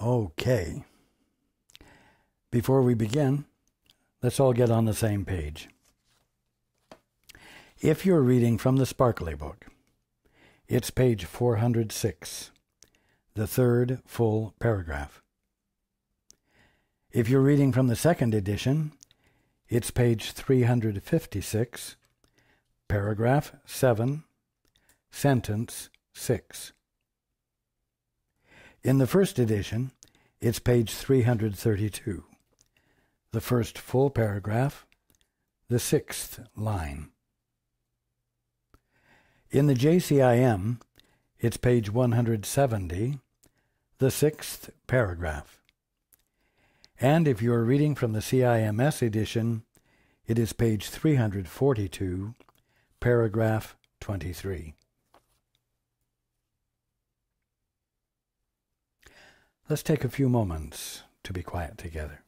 Okay. Before we begin, let's all get on the same page. If you're reading from the Sparkly Book, it's page 406, the third full paragraph. If you're reading from the second edition, it's page 356, paragraph 7, sentence 6. In the first edition, it's page 332, the first full paragraph, the sixth line. In the JCIM, it's page 170, the sixth paragraph. And if you're reading from the CIMS edition, it is page 342, paragraph 23. Let's take a few moments to be quiet together.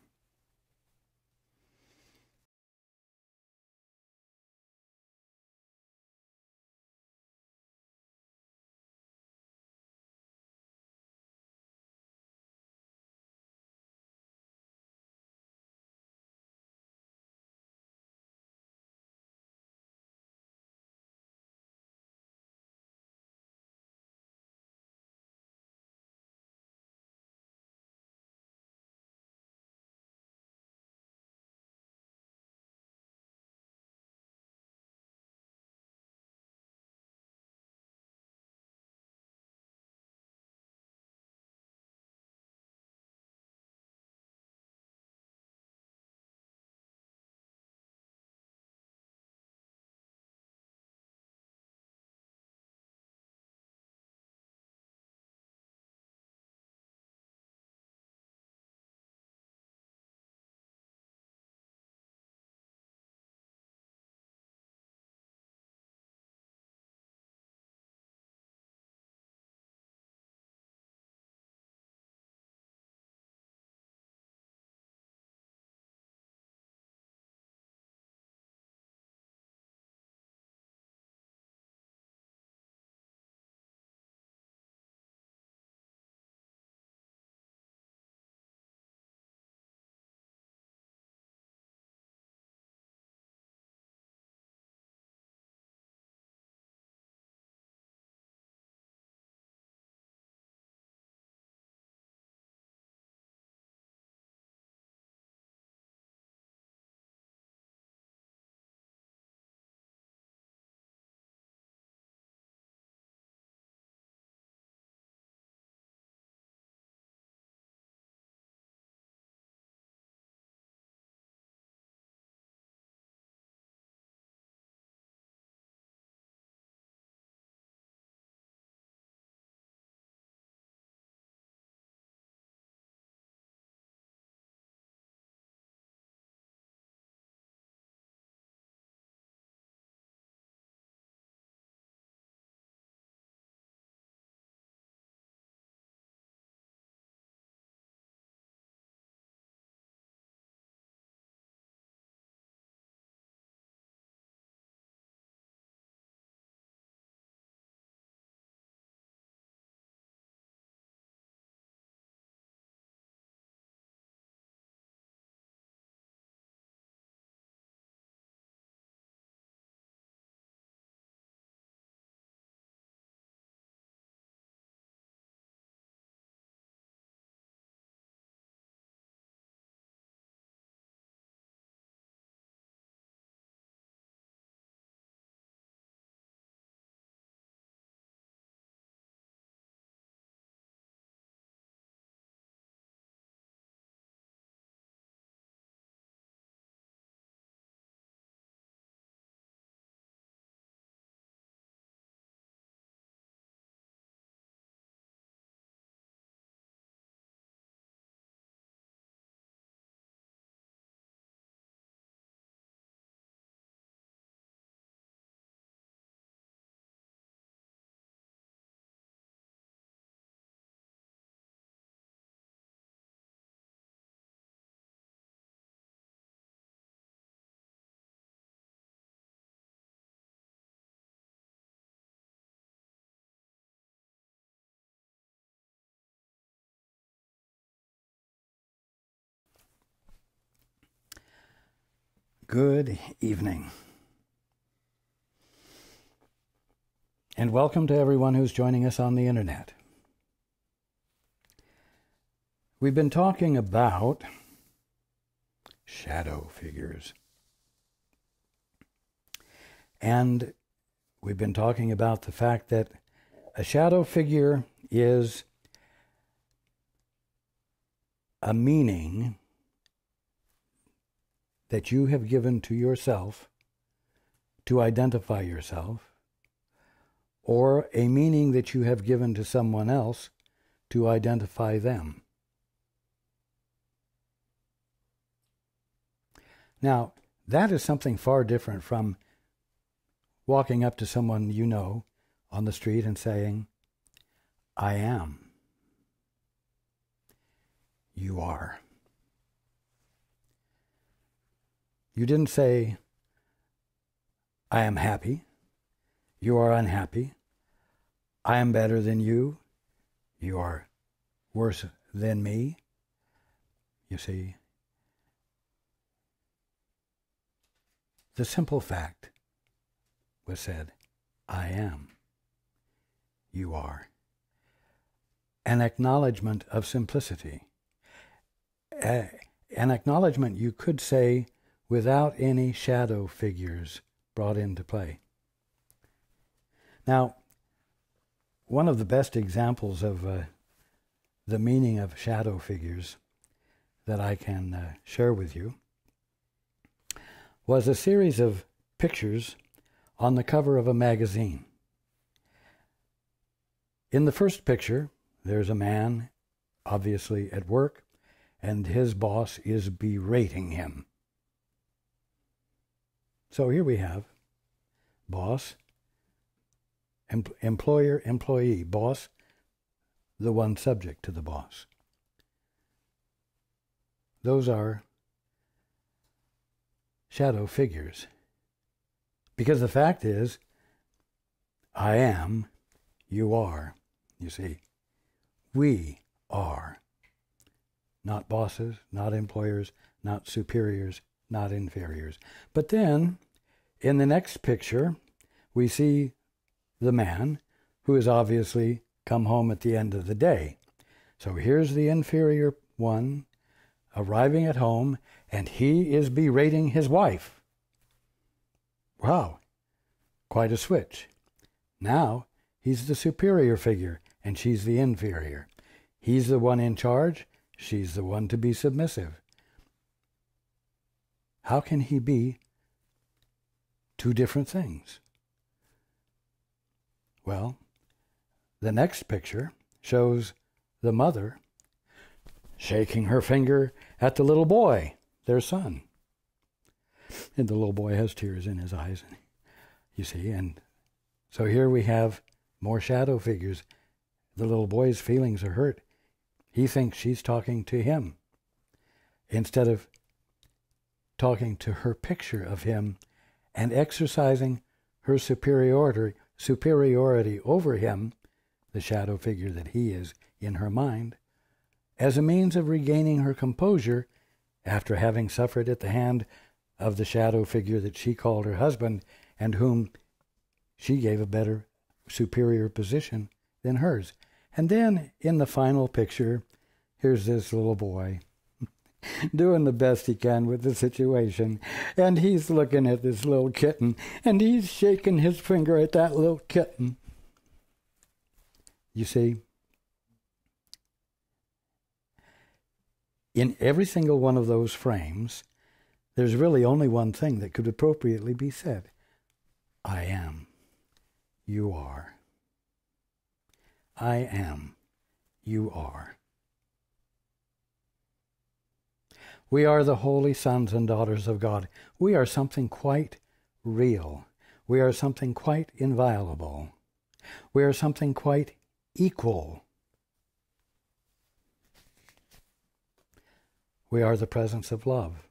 Good evening. And welcome to everyone who's joining us on the internet. We've been talking about shadow figures. And we've been talking about the fact that a shadow figure is a meaning that you have given to yourself to identify yourself, or a meaning that you have given to someone else to identify them. Now, that is something far different from walking up to someone you know on the street and saying, I am. You are. You didn't say, I am happy. You are unhappy. I am better than you. You are worse than me. You see, the simple fact was said, I am. You are. An acknowledgement of simplicity. An acknowledgement you could say without any shadow figures brought into play. Now, one of the best examples of the meaning of shadow figures that I can share with you was a series of pictures on the cover of a magazine. In the first picture, there's a man, obviously at work, and his boss is berating him. So here we have boss, employer, employee, boss, the one subject to the boss. Those are shadow figures. Because the fact is, I am, you are, you see. We are. Not bosses, not employers, not superiors, not inferiors. But then, in the next picture, we see the man who has obviously come home at the end of the day. So here's the inferior one arriving at home, and he is berating his wife. Wow, quite a switch. Now, he's the superior figure, and she's the inferior. He's the one in charge, she's the one to be submissive. How can he be two different things? Well, the next picture shows the mother shaking her finger at the little boy, their son. And the little boy has tears in his eyes, you see. And so here we have more shadow figures. The little boy's feelings are hurt. He thinks she's talking to him instead of talking to her picture of him and exercising her superiority over him, the shadow figure that he is in her mind, as a means of regaining her composure after having suffered at the hand of the shadow figure that she called her husband and whom she gave a better, superior position than hers. And then in the final picture, here's this little boy doing the best he can with the situation, and he's looking at this little kitten, and he's shaking his finger at that little kitten. You see, in every single one of those frames, there's really only one thing that could appropriately be said. I am. You are. I am. You are. We are the holy sons and daughters of God. We are something quite real. We are something quite inviolable. We are something quite equal. We are the presence of love,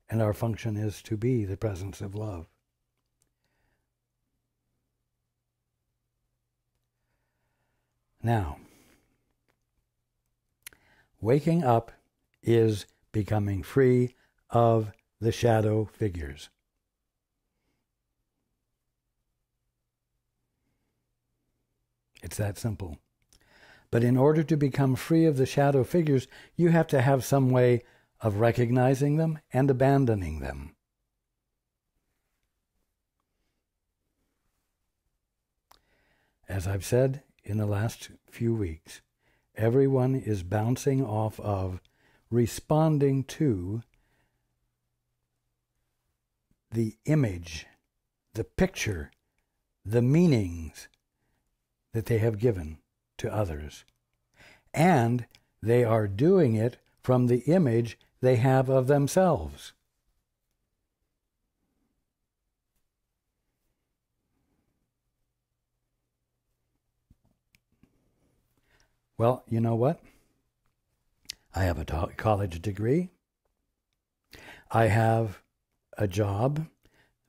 and our function is to be the presence of love. Now, waking up is becoming free of the shadow figures. It's that simple. But in order to become free of the shadow figures, you have to have some way of recognizing them and abandoning them. As I've said in the last few weeks, everyone is bouncing off of responding to the image, the picture, the meanings that they have given to others. And they are doing it from the image they have of themselves. Well, you know what? I have a college degree. I have a job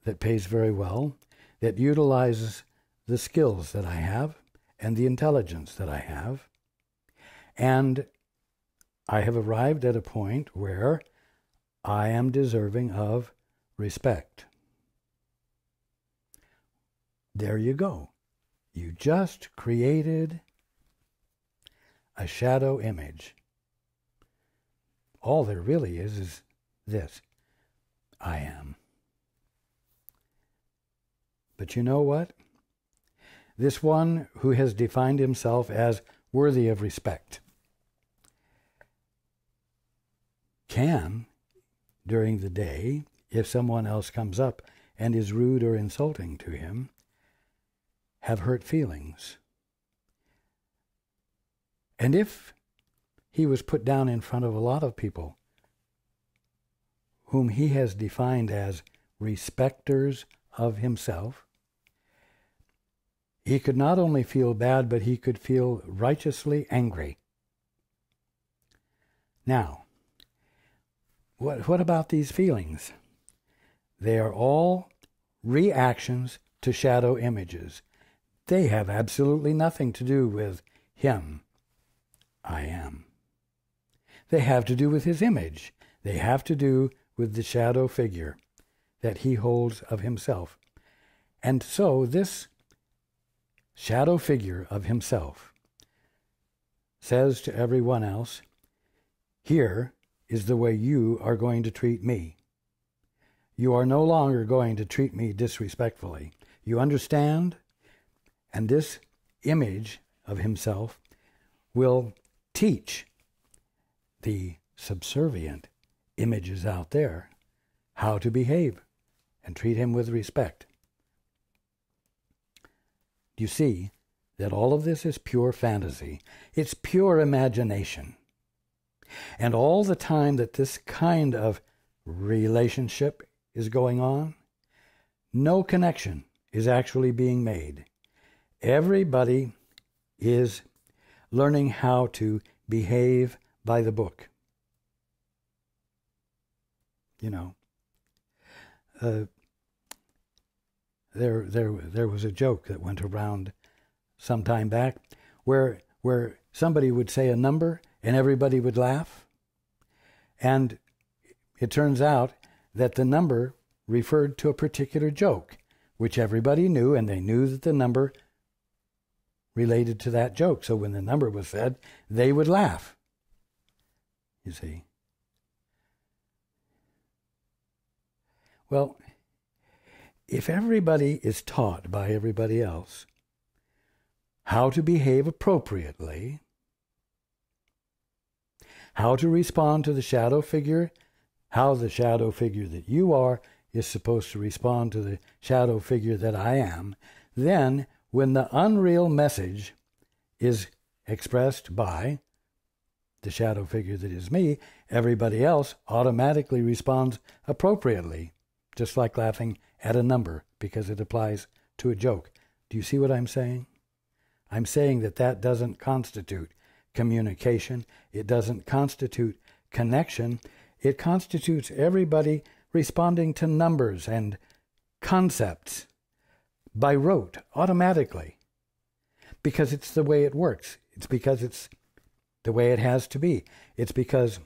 that pays very well, that utilizes the skills that I have and the intelligence that I have. And I have arrived at a point where I am deserving of respect. There you go. You just created a shadow image. All there really is this: I am. But you know what? This one who has defined himself as worthy of respect can, during the day, if someone else comes up and is rude or insulting to him, have hurt feelings. And if he was put down in front of a lot of people whom he has defined as respecters of himself, he could not only feel bad, but he could feel righteously angry. Now, what about these feelings? They are all reactions to shadow images. They have absolutely nothing to do with him, I am. They have to do with his image. They have to do with the shadow figure that he holds of himself. And so this shadow figure of himself says to everyone else, here is the way you are going to treat me. You are no longer going to treat me disrespectfully. You understand? And this image of himself will teach the subservient images out there how to behave and treat him with respect. You see that all of this is pure fantasy. It's pure imagination. And all the time that this kind of relationship is going on, no connection is actually being made. Everybody is learning how to behave by the book. You know, there was a joke that went around some time back where somebody would say a number and everybody would laugh. And it turns out that the number referred to a particular joke, which everybody knew, and they knew that the number related to that joke. So when the number was said, they would laugh. You see. Well, if everybody is taught by everybody else how to behave appropriately, how to respond to the shadow figure, how the shadow figure that you are is supposed to respond to the shadow figure that I am, then when the unreal message is expressed by the shadow figure that is me, everybody else automatically responds appropriately, just like laughing at a number because it applies to a joke. Do you see what I'm saying? I'm saying that that doesn't constitute communication. It doesn't constitute connection. It constitutes everybody responding to numbers and concepts by rote, automatically, because it's the way it works. It's because it's the way it has to be. It's because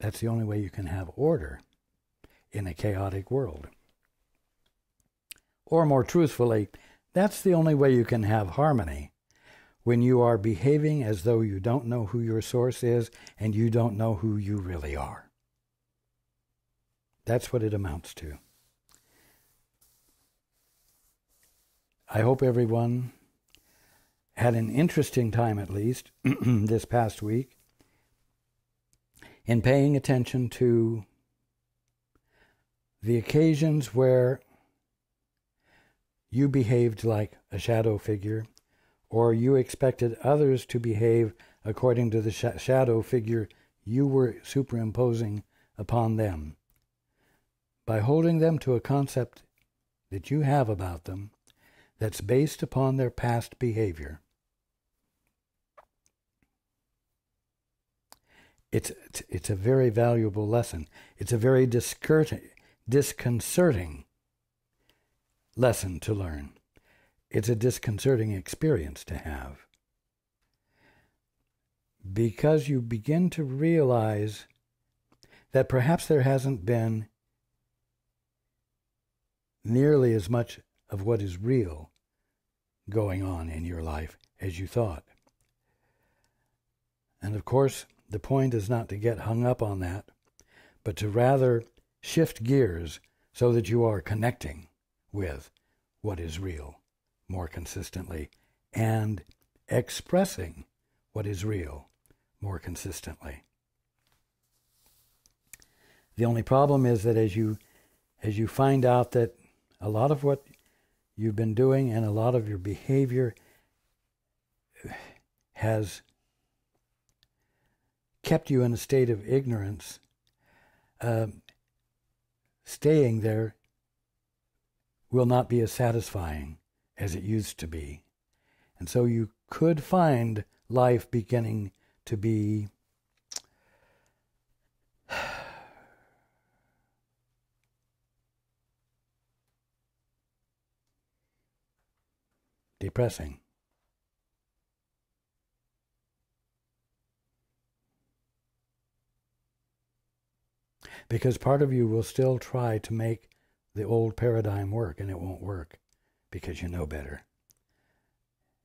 That's the only way you can have order in a chaotic world. Or more truthfully, that's the only way you can have harmony, when you are behaving as though you don't know who your source is and you don't know who you really are. That's what it amounts to. I hope everyone had an interesting time, at least, this past week in paying attention to the occasions where you behaved like a shadow figure, or you expected others to behave according to the shadow figure you were superimposing upon them. By holding them to a concept that you have about them that's based upon their past behavior. It's a very valuable lesson. It's a very disconcerting lesson to learn. It's a disconcerting experience to have. Because you begin to realize that perhaps there hasn't been nearly as much of what is real going on in your life as you thought. And of course, the point is not to get hung up on that, but to rather shift gears so that you are connecting with what is real more consistently and expressing what is real more consistently. The only problem is that as you find out that a lot of what you've been doing and a lot of your behavior has kept you in a state of ignorance, staying there will not be as satisfying as it used to be. And so you could find life beginning to be depressing. Because part of you will still try to make the old paradigm work, and it won't work because you know better.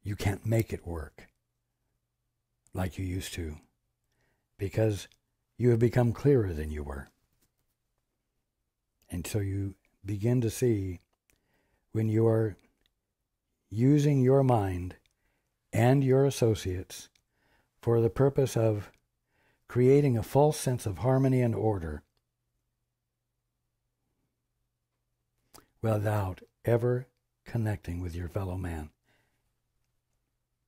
You can't make it work like you used to because you have become clearer than you were. And so you begin to see when you are using your mind and your associates for the purpose of creating a false sense of harmony and order without ever connecting with your fellow man.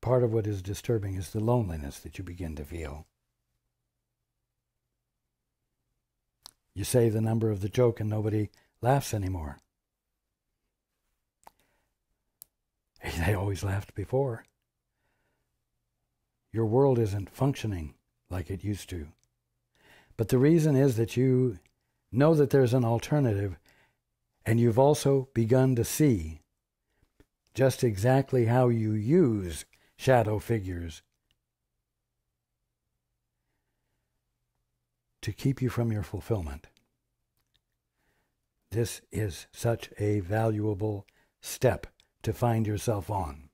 Part of what is disturbing is the loneliness that you begin to feel. You say the number of the joke and nobody laughs anymore. They always laughed before. Your world isn't functioning like it used to. But the reason is that you know that there's an alternative, and you've also begun to see just exactly how you use shadow figures to keep you from your fulfillment. This is such a valuable step to find yourself on.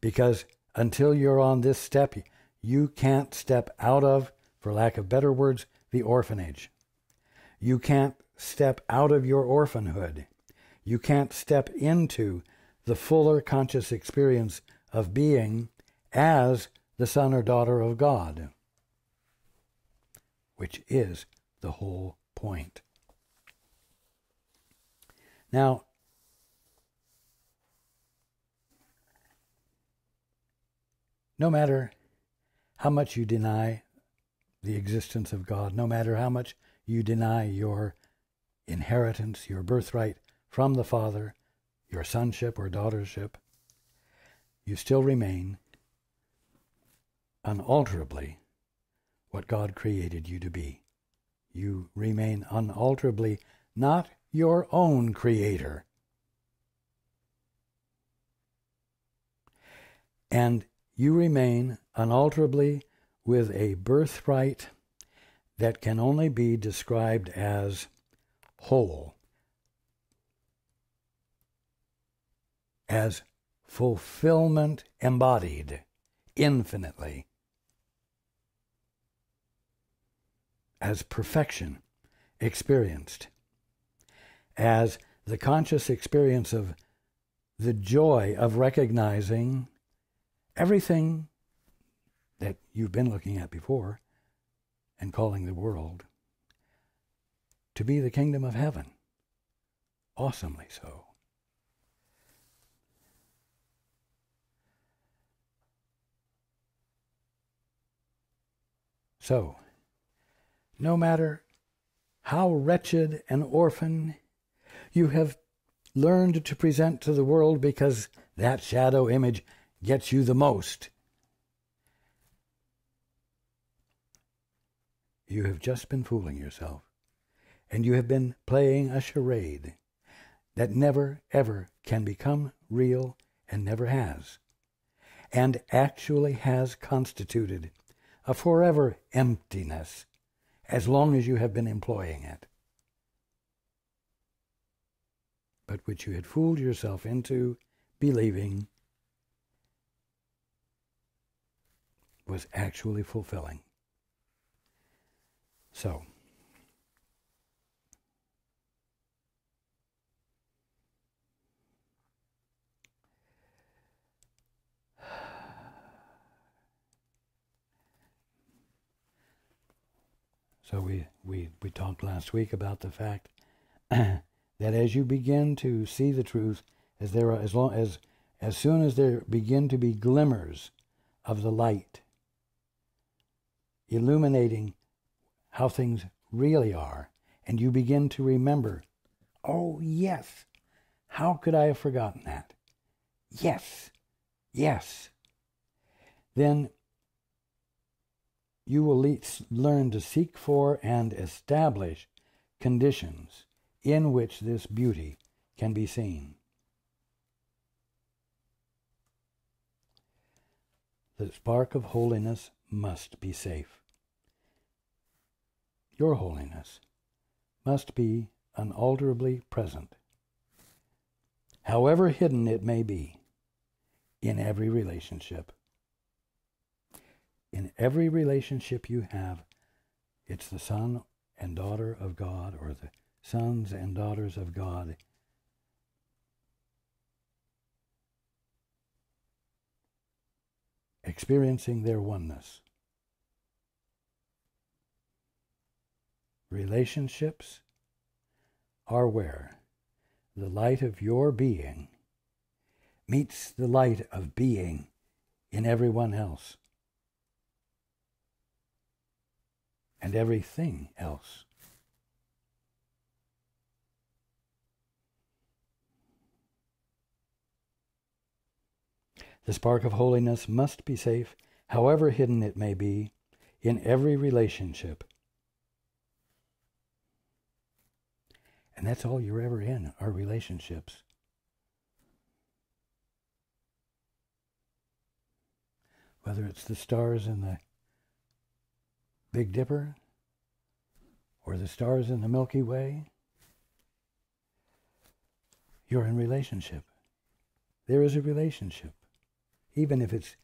Because until you're on this step, you can't step out of, for lack of better words, the orphanage. You can't step out of your orphanhood. You can't step into the fuller conscious experience of being as the son or daughter of God, which is the whole point. Now, no matter how much you deny the existence of God, no matter how much you deny your inheritance, your birthright from the Father, your sonship or daughtership, you still remain unalterably what God created you to be. You remain unalterably not your own creator. And you remain unalterably with a birthright that can only be described as whole, as fulfillment embodied infinitely, as perfection experienced, as the conscious experience of the joy of recognizing everything that you've been looking at before and calling the world to be the kingdom of heaven. Awesomely so. So, no matter how wretched an orphan you have learned to present to the world because that shadow image gets you the most, you have just been fooling yourself, and you have been playing a charade that never, ever can become real and never has, and actually has constituted a forever emptiness as long as you have been employing it, but which you had fooled yourself into believing was actually fulfilling. So, we talked last week about the fact that as you begin to see the truth, as soon as there begin to be glimmers of the light illuminating how things really are, and you begin to remember, oh yes, how could I have forgotten that? Yes, yes. Then you will learn to seek for and establish conditions in which this beauty can be seen. The spark of holiness must be safe. Your holiness must be unalterably present, however hidden it may be, in every relationship. In every relationship you have, it's the son and daughter of God, or the sons and daughters of God, experiencing their oneness. Relationships are where the light of your being meets the light of being in everyone else and everything else. The spark of holiness must be safe, however hidden it may be, in every relationship. And that's all you're ever in, are relationships. Whether it's the stars in the Big Dipper or the stars in the Milky Way, you're in relationship. There is a relationship, even if it's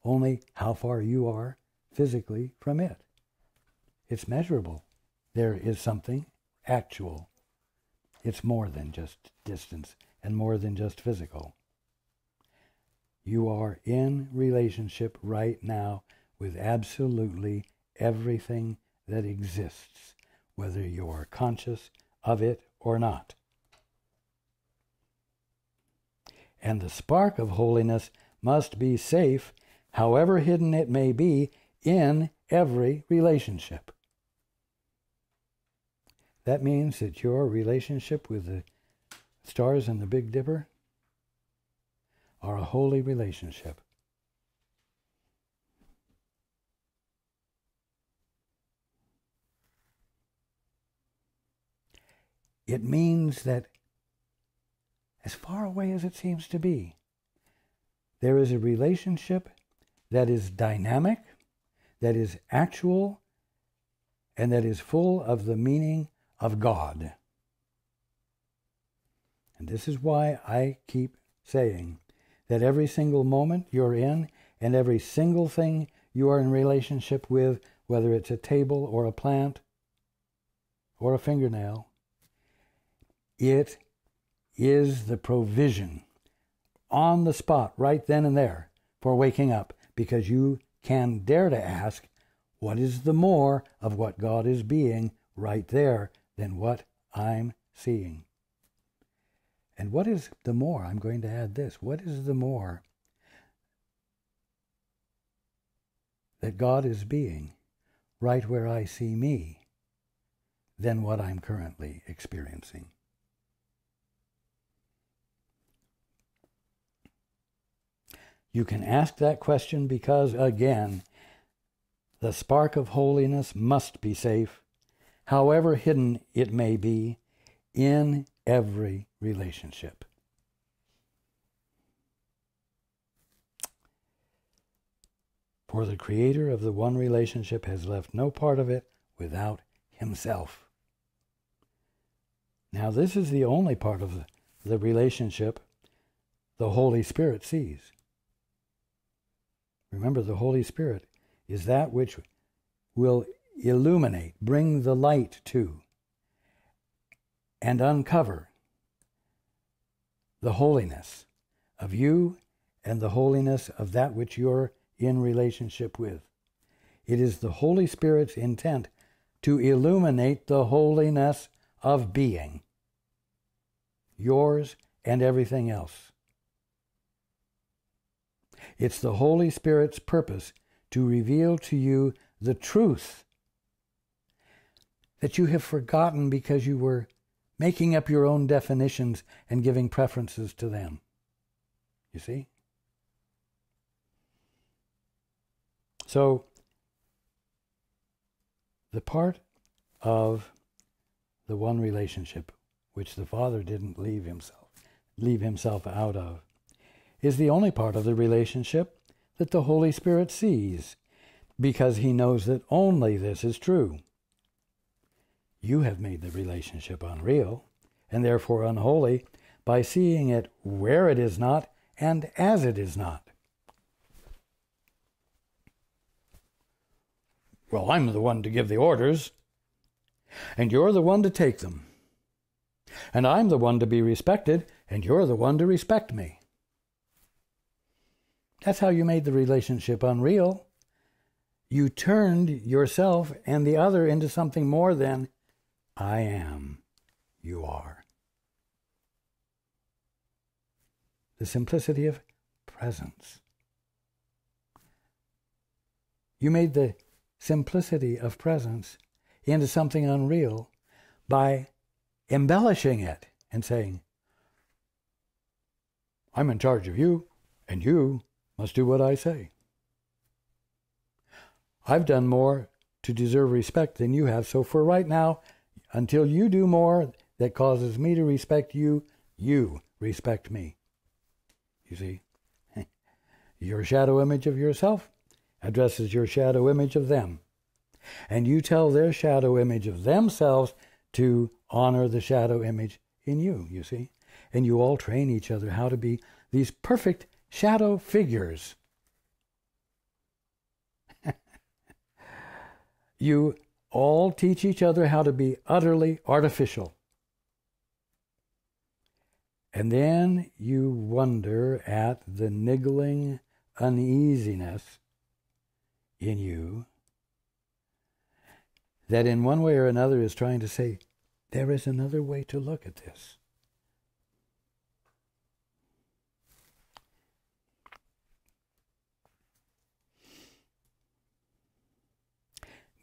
only how far you are physically from it. It's measurable. There is something actual. It's more than just distance and more than just physical. You are in relationship right now with absolutely everything that exists, whether you are conscious of it or not. And the spark of holiness must be safe, however hidden it may be, in every relationship. That means that your relationship with the stars and the Big Dipper are a holy relationship. It means that, as far away as it seems to be, there is a relationship that is dynamic, that is actual, and that is full of the meaning of God. And this is why I keep saying that every single moment you're in and every single thing you are in relationship with, whether it's a table or a plant or a fingernail, it is the provision on the spot, right then and there, for waking up, because you can dare to ask, what is the more of what God is being right there than what I'm seeing? And what is the more? I'm going to add this. What is the more that God is being right where I see me than what I'm currently experiencing? You can ask that question because, again, the spark of holiness must be safe, however hidden it may be, in every relationship. For the creator of the one relationship has left no part of it without himself. Now, this is the only part of the relationship the Holy Spirit sees. Remember, the Holy Spirit is that which will illuminate, bring the light to, and uncover the holiness of you and the holiness of that which you're in relationship with. It is the Holy Spirit's intent to illuminate the holiness of being, yours and everything else. It's the Holy Spirit's purpose to reveal to you the truth that you have forgotten because you were making up your own definitions and giving preferences to them. You see? So, the part of the one relationship which the Father didn't leave himself out of is the only part of the relationship that the Holy Spirit sees, because he knows that only this is true. You have made the relationship unreal, and therefore unholy, by seeing it where it is not and as it is not. Well, I'm the one to give the orders, and you're the one to take them. And I'm the one to be respected, and you're the one to respect me. That's how you made the relationship unreal. You turned yourself and the other into something more than I am, you are. The simplicity of presence. You made the simplicity of presence into something unreal by embellishing it and saying, I'm in charge of you, and you must do what I say. I've done more to deserve respect than you have, so for right now, until you do more that causes me to respect you, you respect me. You see, your shadow image of yourself addresses your shadow image of them. And you tell their shadow image of themselves to honor the shadow image in you, you see. And you all train each other how to be these perfect shadow figures. You all teach each other how to be utterly artificial. And then you wonder at the niggling uneasiness in you that in one way or another is trying to say, there is another way to look at this.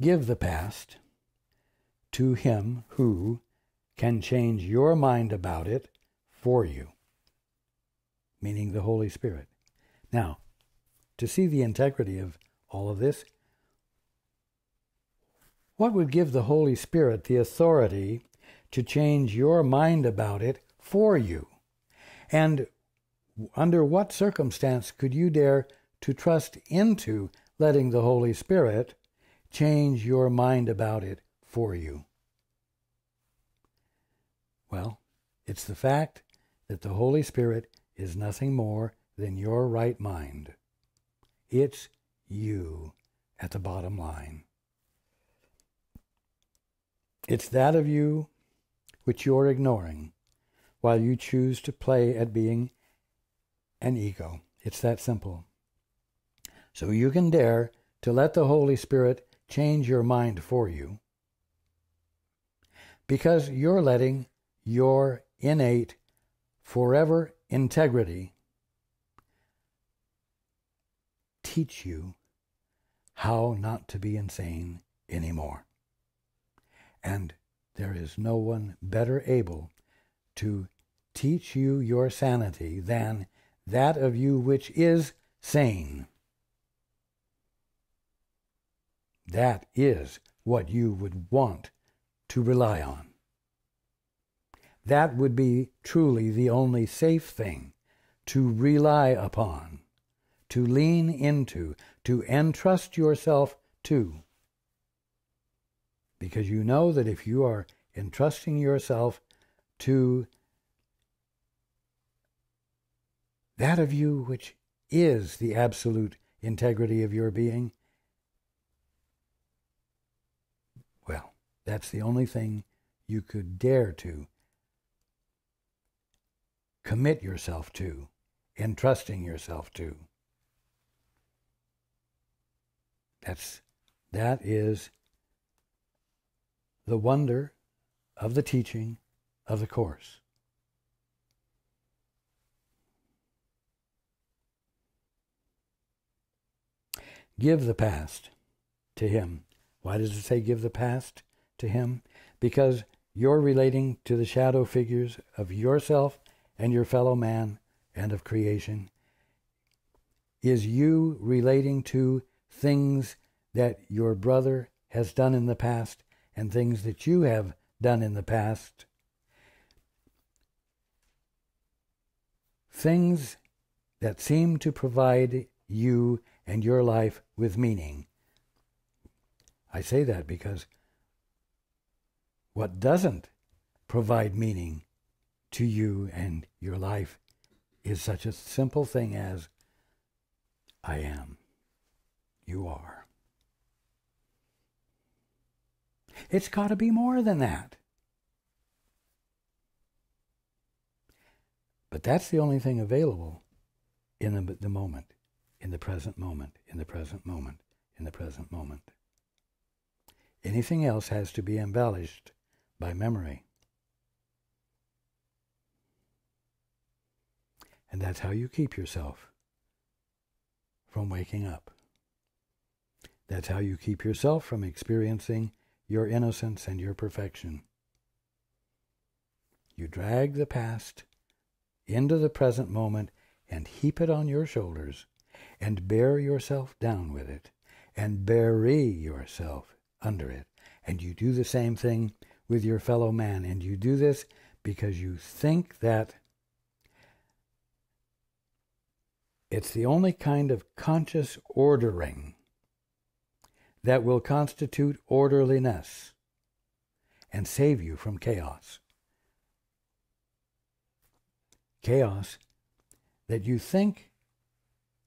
Give the past to him who can change your mind about it for you, meaning the Holy Spirit. Now, to see the integrity of all of this, what would give the Holy Spirit the authority to change your mind about it for you? And under what circumstance could you dare to trust into letting the Holy Spirit change your mind about it for you? Well, it's the fact that the Holy Spirit is nothing more than your right mind. It's you at the bottom line. It's that of you which you're ignoring while you choose to play at being an ego. It's that simple. So you can dare to let the Holy Spirit change your mind for you, because you're letting your innate, forever integrity teach you how not to be insane anymore. And there is no one better able to teach you your sanity than that of you which is sane. That is what you would want to rely on. That would be truly the only safe thing to rely upon, to lean into, to entrust yourself to. Because you know that if you are entrusting yourself to that of you which is the absolute integrity of your being, well, that's the only thing you could dare to commit yourself to, entrusting yourself to. That is the wonder of the teaching of the Course. Give the past to Him. Why does it say give the past to Him? Because you're relating to the shadow figures of yourself and your fellow man and of creation. Is you relating to things that your brother has done in the past and things that you have done in the past? Things that seem to provide you and your life with meaning. I say that because what doesn't provide meaning to you and your life is such a simple thing as I am, you are. It's got to be more than that. But that's the only thing available in the moment, in the present moment, in the present moment, in the present moment. Anything else has to be embellished by memory. And that's how you keep yourself from waking up. That's how you keep yourself from experiencing your innocence and your perfection. You drag the past into the present moment and heap it on your shoulders and bear yourself down with it and bury yourself under it. And you do the same thing with your fellow man. And you do this because you think that it's the only kind of conscious ordering that will constitute orderliness and save you from chaos. Chaos that you think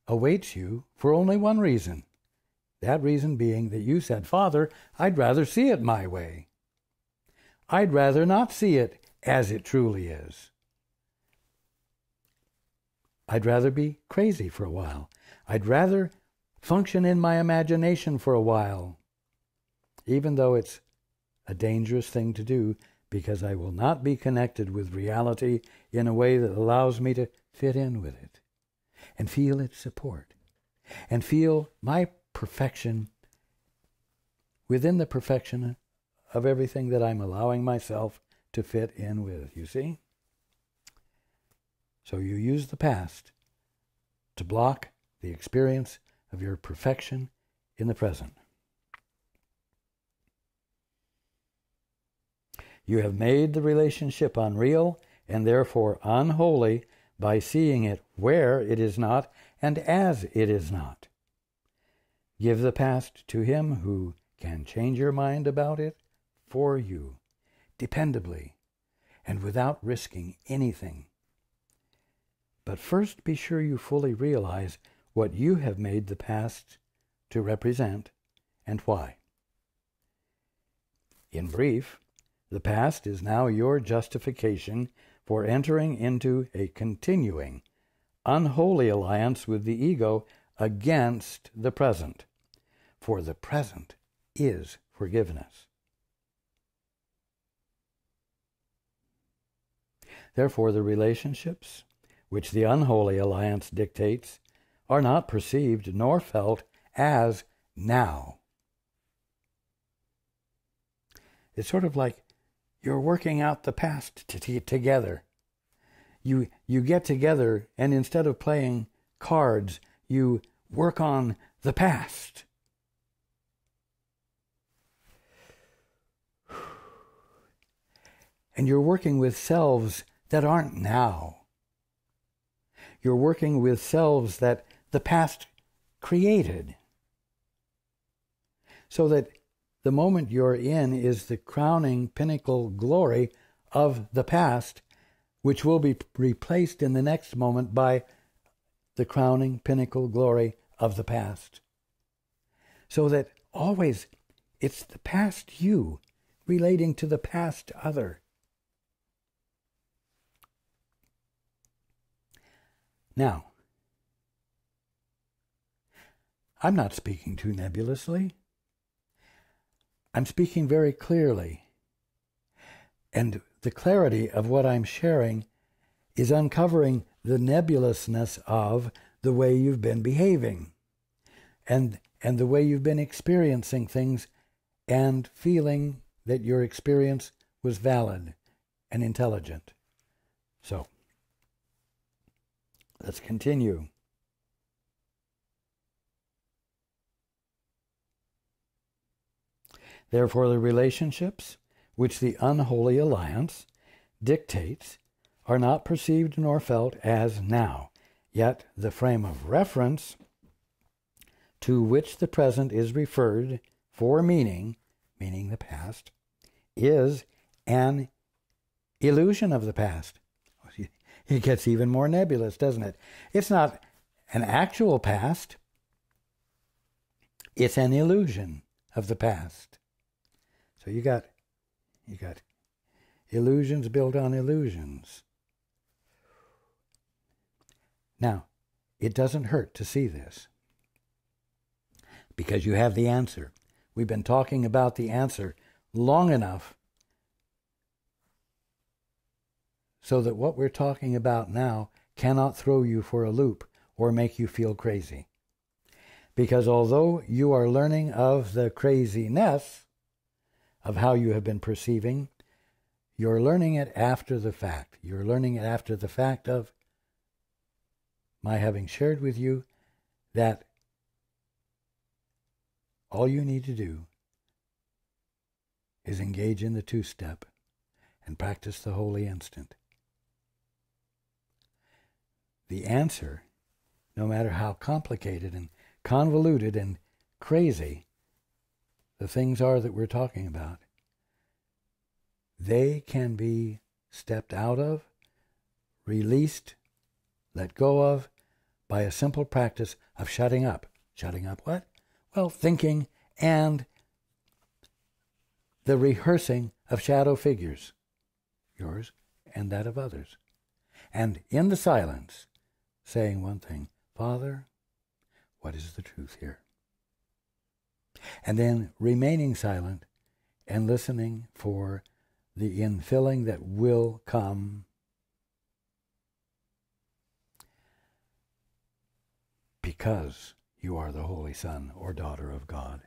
awaits you for only one reason. That reason being that you said, Father, I'd rather see it my way. I'd rather not see it as it truly is. I'd rather be crazy for a while. I'd rather function in my imagination for a while, even though it's a dangerous thing to do, because I will not be connected with reality in a way that allows me to fit in with it and feel its support and feel my perfection within the perfection of everything that I'm allowing myself to fit in with, you see? So you use the past to block the experience of your perfection in the present. You have made the relationship unreal and therefore unholy by seeing it where it is not and as it is not. Give the past to Him who can change your mind about it for you, dependably, and without risking anything. But first be sure you fully realize what you have made the past to represent and why. In brief, the past is now your justification for entering into a continuing, unholy alliance with the ego against the present, for the present is forgiveness. Therefore, the relationships which the unholy alliance dictates are not perceived nor felt as now. It's sort of like you're working out the past together. You get together, and instead of playing cards, you work on the past. And you're working with selves that aren't now. You're working with selves that the past created. So that the moment you're in is the crowning pinnacle glory of the past, which will be replaced in the next moment by the crowning pinnacle glory of the past. So that always it's the past you relating to the past other. Now, I'm not speaking too nebulously. I'm speaking very clearly. And the clarity of what I'm sharing is uncovering the nebulousness of the way you've been behaving and the way you've been experiencing things and feeling that your experience was valid and intelligent. So, let's continue. Therefore, the relationships which the unholy alliance dictates are not perceived nor felt as now, yet the frame of reference to which the present is referred for meaning the past, is an illusion of the past. It gets even more nebulous, doesn't it? It's not an actual past. It's an illusion of the past. So you got illusions built on illusions. Now, it doesn't hurt to see this, because you have the answer. We've been talking about the answer long enough so that what we're talking about now cannot throw you for a loop or make you feel crazy. Because although you are learning of the craziness of how you have been perceiving, you're learning it after the fact. You're learning it after the fact of my having shared with you that all you need to do is engage in the two-step and practice the holy instant. The answer, no matter how complicated and convoluted and crazy the things are that we're talking about, they can be stepped out of, released, let go of, by a simple practice of shutting up. Shutting up what? Well, thinking and the rehearsing of shadow figures, yours and that of others. And in the silence, saying one thing, Father, what is the truth here? And then remaining silent and listening for the infilling that will come, because you are the Holy Son or Daughter of God.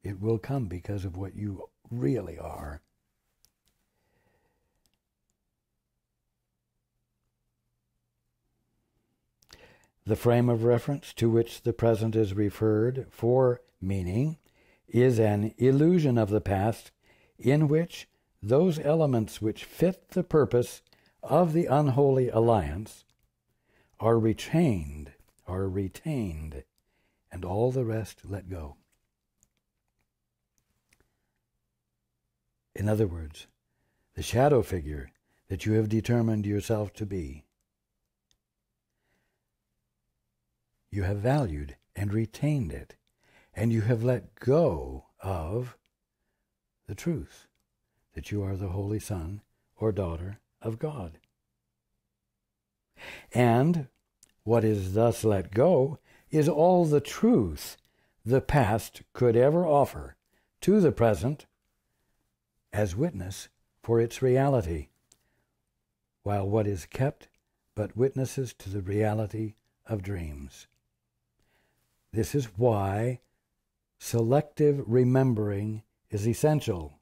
It will come because of what you really are. The frame of reference to which the present is referred for meaning is an illusion of the past in which those elements which fit the purpose of the unholy alliance are retained, and all the rest let go. In other words, the shadow figure that you have determined yourself to be. You have valued and retained it, and you have let go of the truth that you are the holy son or daughter of God. And what is thus let go is all the truth the past could ever offer to the present as witness for its reality, while what is kept but witnesses to the reality of dreams. This is why selective remembering is essential,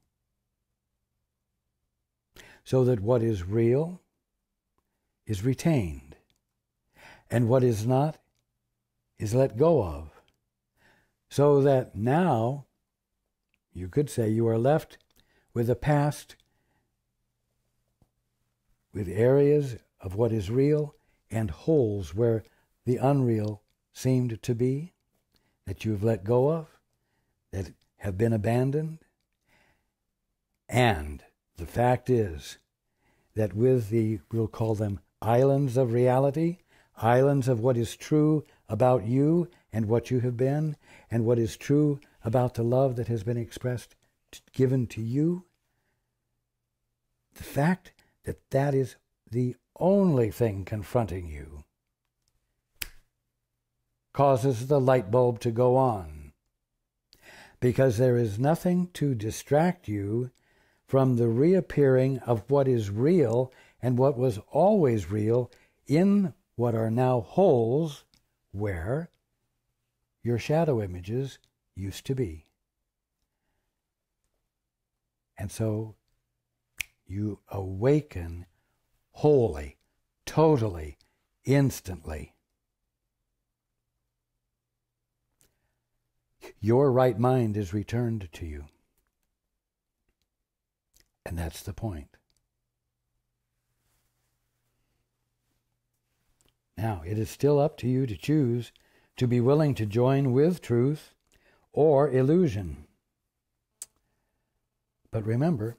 so that what is real is retained, and what is not is let go of, so that now you could say you are left with a past with areas of what is real and holes where the unreal seemed to be, that you have let go of, that have been abandoned. And the fact is that with we'll call them islands of reality, islands of what is true about you and what you have been, and what is true about the love that has been expressed, given to you, the fact that that is the only thing confronting you causes the light bulb to go on, because there is nothing to distract you from the reappearing of what is real and what was always real in what are now holes where your shadow images used to be. And so you awaken wholly, totally, instantly. Your right mind is returned to you. And that's the point. Now, it is still up to you to choose to be willing to join with truth or illusion. But remember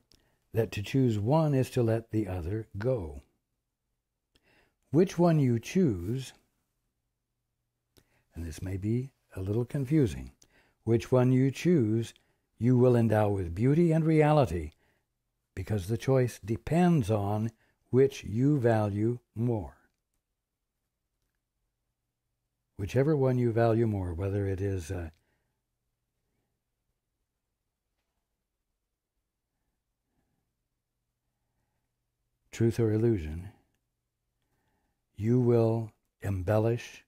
that to choose one is to let the other go. Which one you choose, and this may be a little confusing, which one you choose, you will endow with beauty and reality, because the choice depends on which you value more. Whichever one you value more, whether it is truth or illusion, you will embellish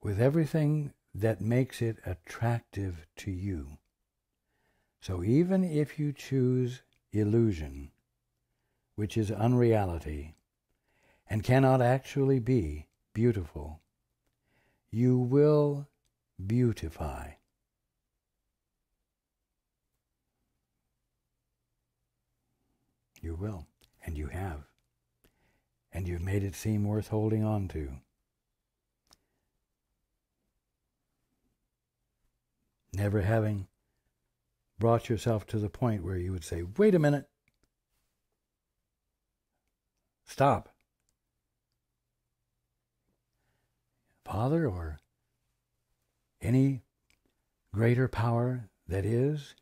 with everything that makes it attractive to you. So even if you choose illusion, which is unreality, and cannot actually be beautiful, you will beautify. You will, and you have. And you've made it seem worth holding on to. Never having brought yourself to the point where you would say, wait a minute, stop. Father, or any greater power that is,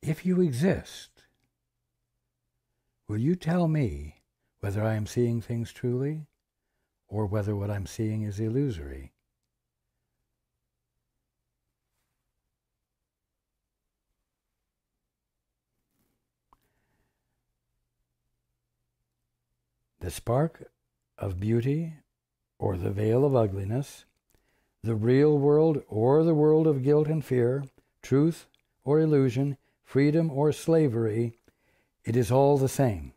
if you exist, will you tell me whether I am seeing things truly or whether what I'm seeing is illusory? The spark of beauty or the veil of ugliness, the real world or the world of guilt and fear, truth or illusion, freedom or slavery, it is all the same.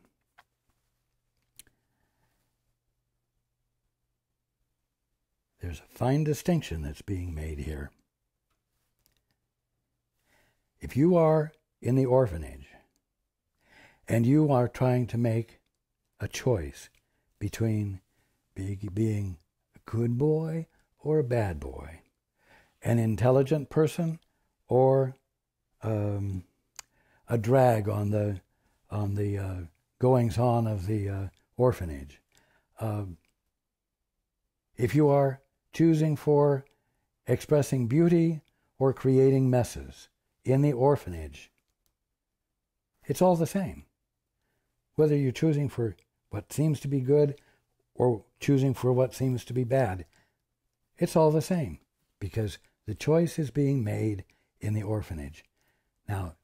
There's a fine distinction that's being made here. If you are in the orphanage and you are trying to make a choice between being a good boy or a bad boy, an intelligent person or a drag on the goings on of the orphanage. If you are choosing for expressing beauty or creating messes in the orphanage, it's all the same. Whether you're choosing for what seems to be good or choosing for what seems to be bad, it's all the same, because the choice is being made in the orphanage. Now,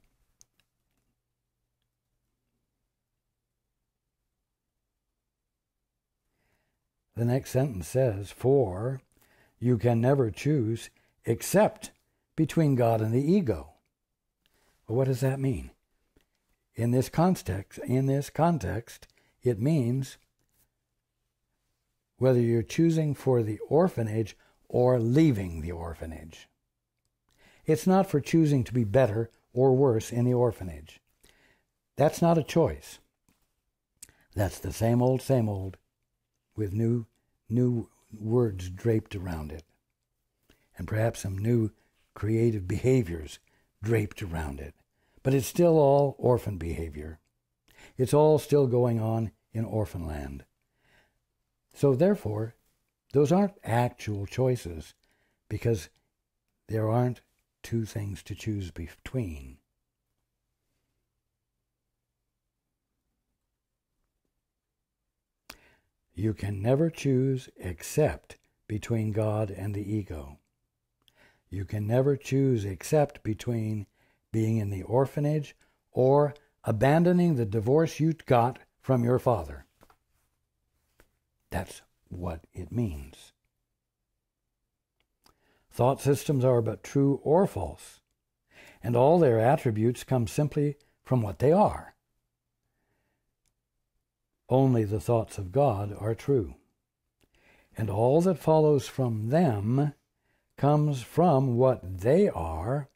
the next sentence says, "For you can never choose except between God and the ego." Well, what does that mean? In this context, it means whether you're choosing for the orphanage or leaving the orphanage. It's not for choosing to be better or worse in the orphanage. That's not a choice. That's the same old, with new words draped around it, and perhaps some new creative behaviors draped around it. But it's still all orphan behavior. It's all still going on in orphan land. So therefore, those aren't actual choices, because there aren't two things to choose between. You can never choose except between God and the ego. You can never choose except between being in the orphanage or abandoning the divorce you got from your father. That's what it means. Thought systems are but true or false, and all their attributes come simply from what they are. Only the thoughts of God are true, and all that follows from them comes from what they are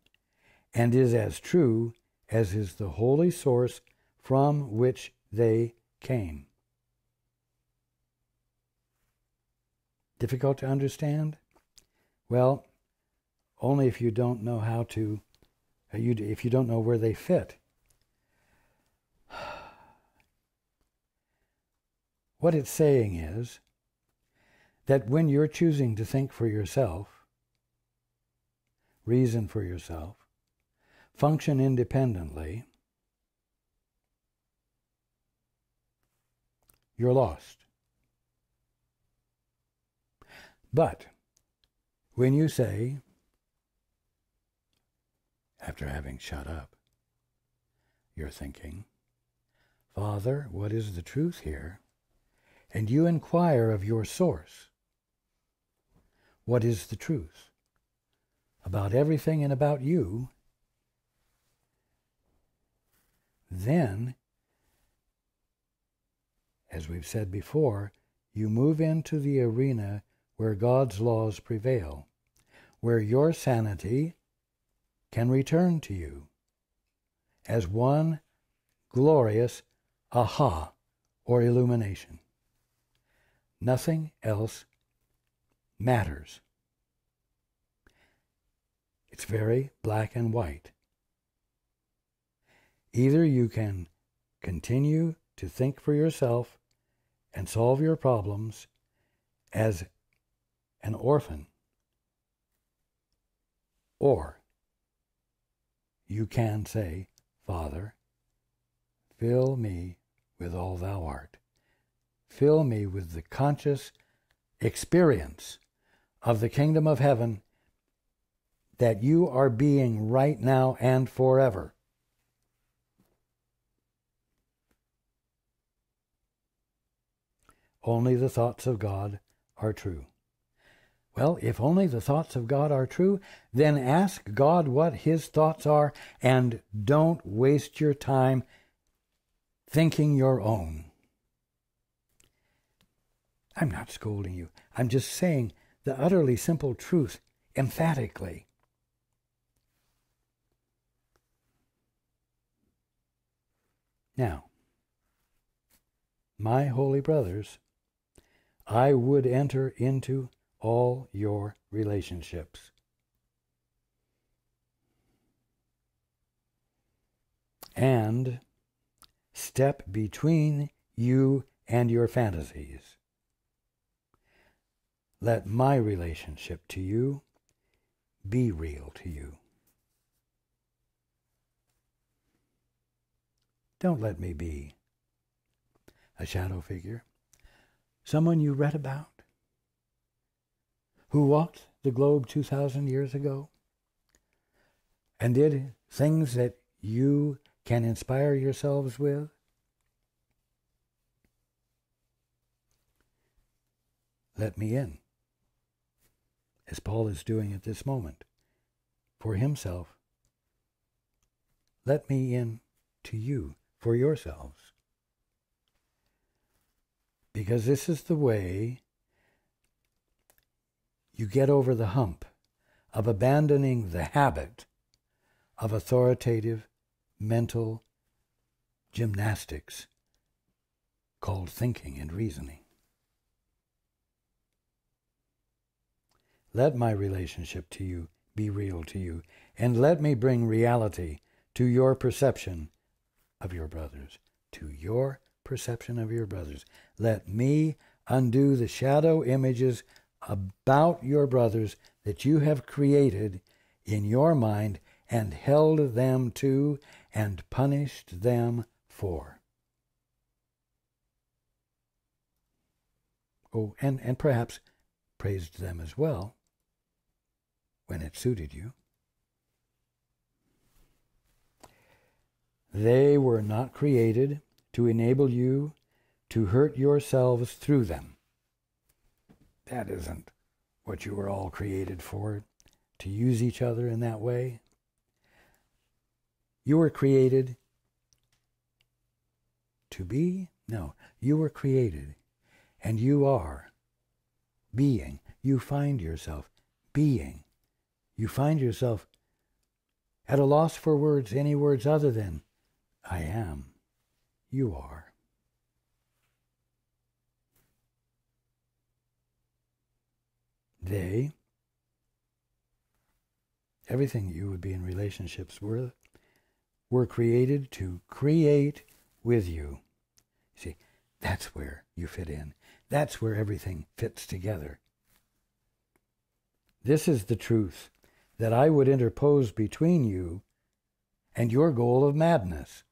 and is as true as is the holy source from which they came. Difficult to understand? Well, only if you don't know how to, if you don't know where they fit. What it's saying is that when you're choosing to think for yourself, reason for yourself, function independently, you're lost. But when you say, after having shut up, you're thinking, "Father, what is the truth here?" And you inquire of your source, what is the truth about everything and about you, then, as we've said before, you move into the arena where God's laws prevail, where your sanity can return to you as one glorious aha or illumination. Nothing else matters. It's very black and white. Either you can continue to think for yourself and solve your problems as an orphan, or you can say, "Father, fill me with all thou art. Fill me with the conscious experience of the kingdom of heaven that you are being right now and forever." Only the thoughts of God are true. Well, if only the thoughts of God are true, then ask God what His thoughts are, and don't waste your time thinking your own. I'm not scolding you. I'm just saying the utterly simple truth emphatically. Now, my holy brothers, I would enter into all your relationships. and step between you and your fantasies. Let my relationship to you be real to you. Don't let me be a shadow figure, someone you read about, who walked the globe 2,000 years ago and did things that you can inspire yourselves with. Let me in, as Paul is doing at this moment, for himself. Let me in to you, for yourselves. Because this is the way you get over the hump of abandoning the habit of authoritative mental gymnastics called thinking and reasoning. Let my relationship to you be real to you, and let me bring reality to your perception of your brothers, to your perception of your brothers. Let me undo the shadow images about your brothers that you have created in your mind and held them to and punished them for. Oh, and perhaps praised them as well when it suited you. They were not created to enable you to hurt yourselves through them. That isn't what you were all created for, to use each other in that way. You were created to be? No, you were created, and you are being. You find yourself being. You find yourself at a loss for words, any words other than I am. You are. They, everything you would be in relationships with, were created to create with you. See, that's where you fit in. That's where everything fits together. This is the truth that I would interpose between you and your goal of madness.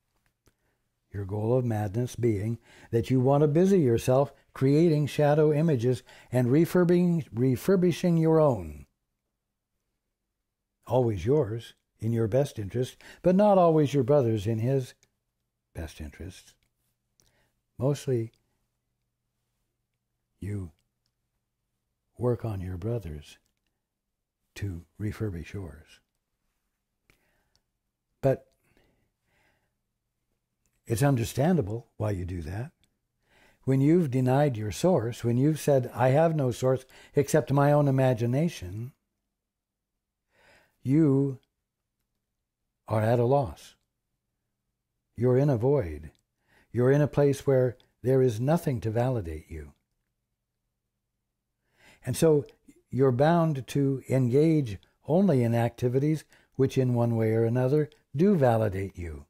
Your goal of madness being that you want to busy yourself creating shadow images and refurbishing your own. Always yours, in your best interest, but not always your brother's in his best interest. Mostly you work on your brothers to refurbish yours. But it's understandable why you do that. When you've denied your source, when you've said, I have no source except my own imagination, you are at a loss. You're in a void. You're in a place where there is nothing to validate you. And so you're bound to engage only in activities which in one way or another do validate you.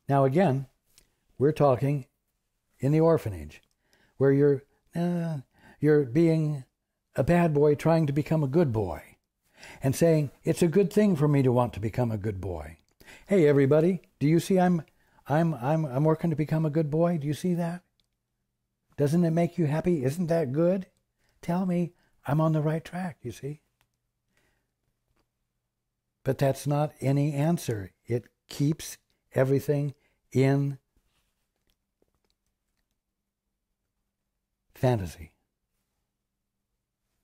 Now again, we're talking in the orphanage, where you're being a bad boy trying to become a good boy, and saying, it's a good thing for me to want to become a good boy. Hey everybody, do you see I'm working to become a good boy? Do you see that? Doesn't it make you happy? Isn't that good? Tell me I'm on the right track, you see? But that's not any answer. It keeps everything in fantasy.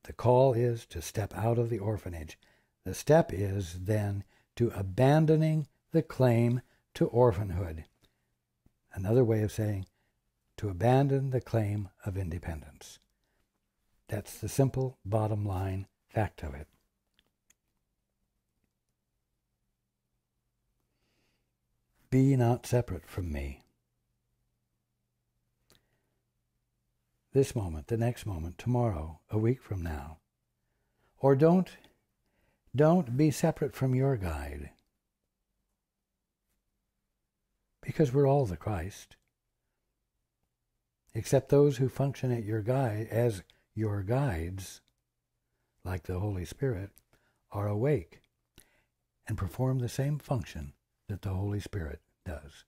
The call is to step out of the orphanage. The step is then to abandoning the claim to orphanhood. Another way of saying to abandon the claim of independence. That's the simple bottom line fact of it. Be not separate from me. This moment, the next moment, tomorrow, a week from now. Or don't be separate from your guide. because we're all the Christ, except those who function at as your guides, like the Holy Spirit, are awake and perform the same function that the Holy Spirit does.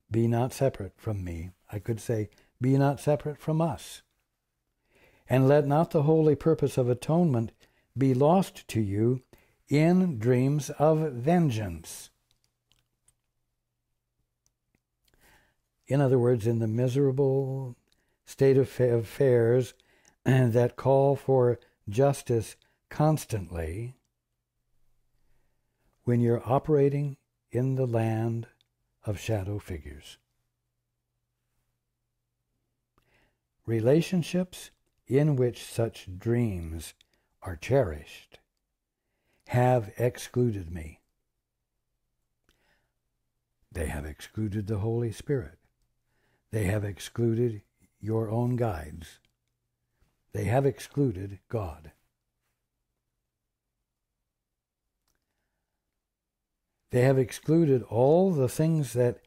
Be not separate from me. I could say, be not separate from us. And let not the holy purpose of atonement be lost to you in dreams of vengeance. In other words, in the miserable state of affairs that call for justice constantly, when you're operating in the land of shadow figures. Relationships in which such dreams are cherished have excluded me. They have excluded the Holy Spirit. They have excluded your own guides. They have excluded God. They have excluded all the things that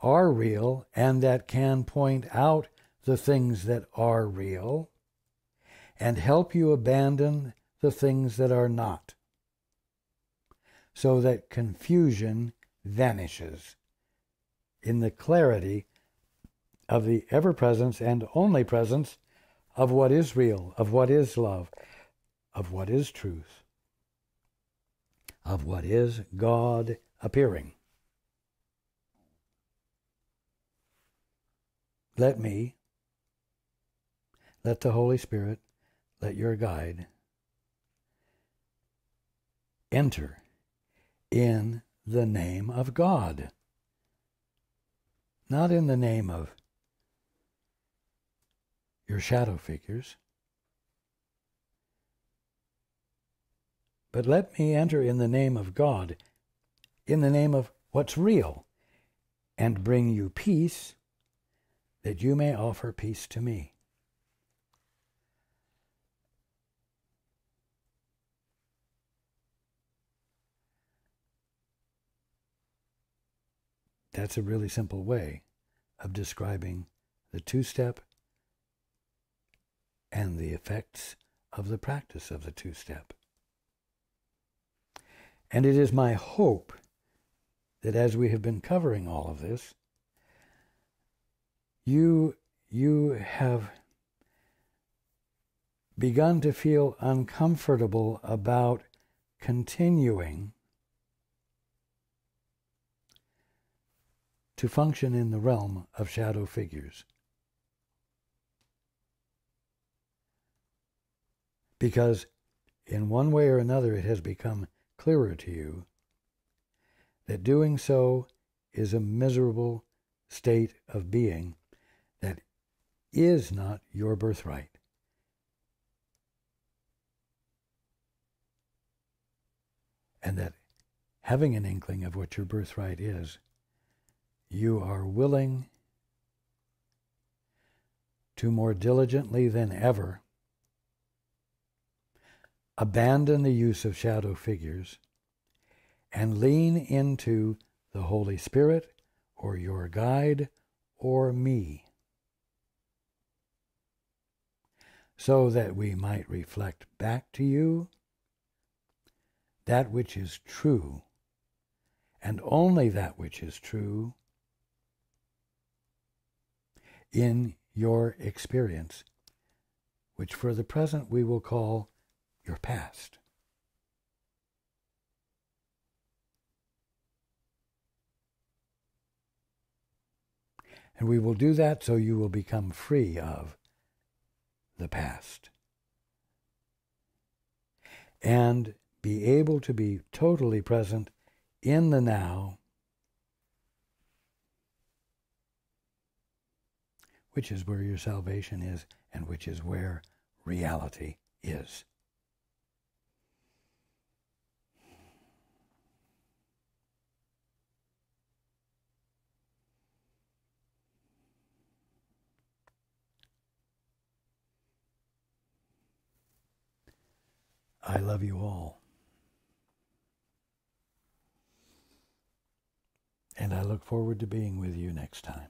are real and that can point out the things that are real and help you abandon the things that are not, so that confusion vanishes in the clarity of the ever-presence and only presence of what is real, of what is love, of what is truth, of what is God appearing. Let the Holy Spirit, let your guide enter in the name of God, not in the name of your shadow figures, but let me enter in the name of God, in the name of what's real, and bring you peace, that you may offer peace to me. That's a really simple way of describing the two-step and the effects of the practice of the two-step. And it is my hope that as we have been covering all of this, you have begun to feel uncomfortable about continuing to function in the realm of shadow figures. Because in one way or another it has become clearer to you that doing so is a miserable state of being that is not your birthright. And that having an inkling of what your birthright is, you are willing to more diligently than ever abandon the use of shadow figures and lean into the Holy Spirit or your guide or me, so that we might reflect back to you that which is true, and only that which is true in your experience, which for the present we will call your past. And we will do that so you will become free of the past and be able to be totally present in the now, which is where your salvation is and which is where reality is. I love you all. and I look forward to being with you next time.